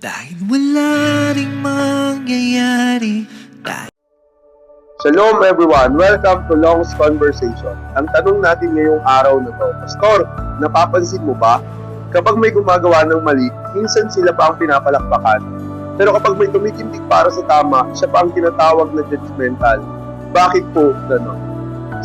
Dahil wala ring mangyayari. Shalom everyone! Welcome to Long's Conversation. Ang tanong natin ngayong araw na to, Pastor, napapansin mo ba? Kapag may gumagawa ng mali, minsan sila pa ang pinapalakpakan. Pero kapag may tumitindig para sa tama, siya pa ang tinatawag na judgmental. Bakit po gano'n?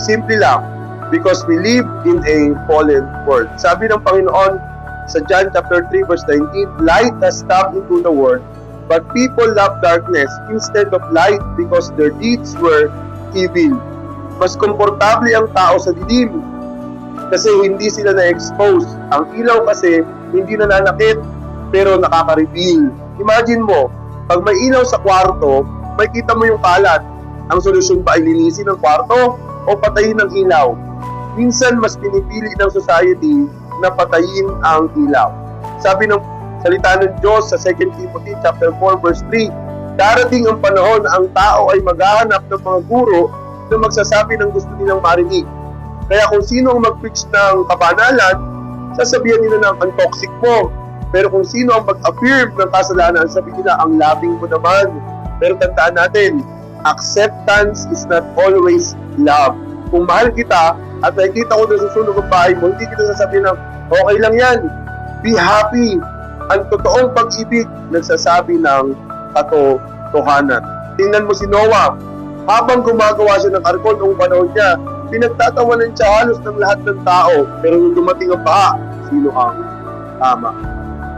Simple lang, because we live in a fallen world. Sabi ng Panginoon sa John chapter 3 verse 19, light has come into the world, but people love darkness instead of light because their deeds were evil. Mas komportable ang tao sa dilim kasi hindi sila na-expose. Ang ilaw kasi hindi nananakit pero nakaka-reveal. Imagine mo, pag may ilaw sa kwarto, makikita mo yung kalat. Ang solusyon ba ay linisin ang kwarto o patayin ang ilaw? Minsan mas pinipili ng society na patayin ang ilaw. Sabi ng salita ng Diyos sa 2 Timothy chapter 4 verse 3, darating ang panahon na ang tao ay maghahanap ng mga guro na magsasabi ng gusto nilang marinig. Kaya kung sino ang mag-preach ng kabanalan, sasabihan nila na ang toxic mo. Pero kung sino ang mag-affirm ng kasalanan, sabihin nila ang labing mo naman. Pero tandaan natin, acceptance is not always love. Kung mahal kita at nakikita ko na susunog ang bahay mo, hindi kita sasabihin ng okay lang yan, be happy. Ang totoong pag-ibig nagsasabi ng katotohanan. Tingnan mo si Noah, habang gumagawa siya ng arko noong panahon niya, pinagtatawanan siya halos ng lahat ng tao. Pero nung dumating ang baha, sino ang tama?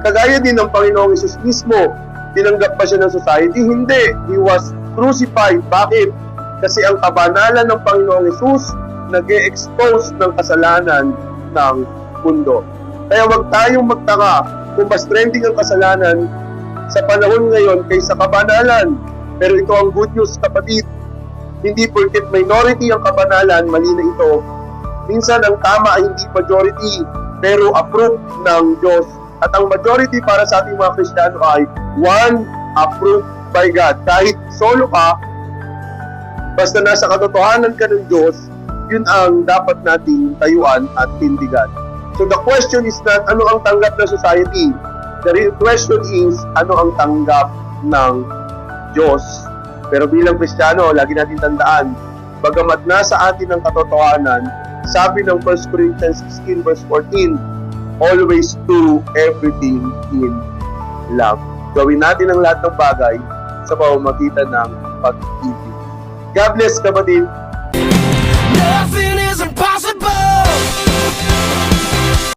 Kagaya din ng Panginoong Hesus mismo, tinanggap ba siya ng society? Hindi. He was crucified. Bakit? Kasi ang kabanalan ng Panginoong Hesus nag-e-expose ng kasalanan ng mundo. Kaya wag tayong magtaka kung mas trending ang kasalanan sa panahon ngayon kaysa kabanalan. Pero ito ang good news, kapatid. Hindi porket minority ang kabanalan, mali na ito. Minsan ang tama ay hindi majority, pero approved ng Diyos. At ang majority para sa ating mga Kristiyano ay one approved by God. Kahit solo ka, basta nasa katotohanan ka ng Diyos, yun ang dapat nating tayuan at tindigan. So the question is not ano ang tanggap ng society. The real question is ano ang tanggap ng Diyos. Pero bilang Kristiyano, lagi natin tandaan, bagamat nasa atin ang katotohanan, sabi ng 1 Corinthians 16 verse 14, always do everything in love. Gawin natin ang lahat ng bagay sa pamamagitan ng pag-ibig. God bless, kapatid. Nothing is impossible.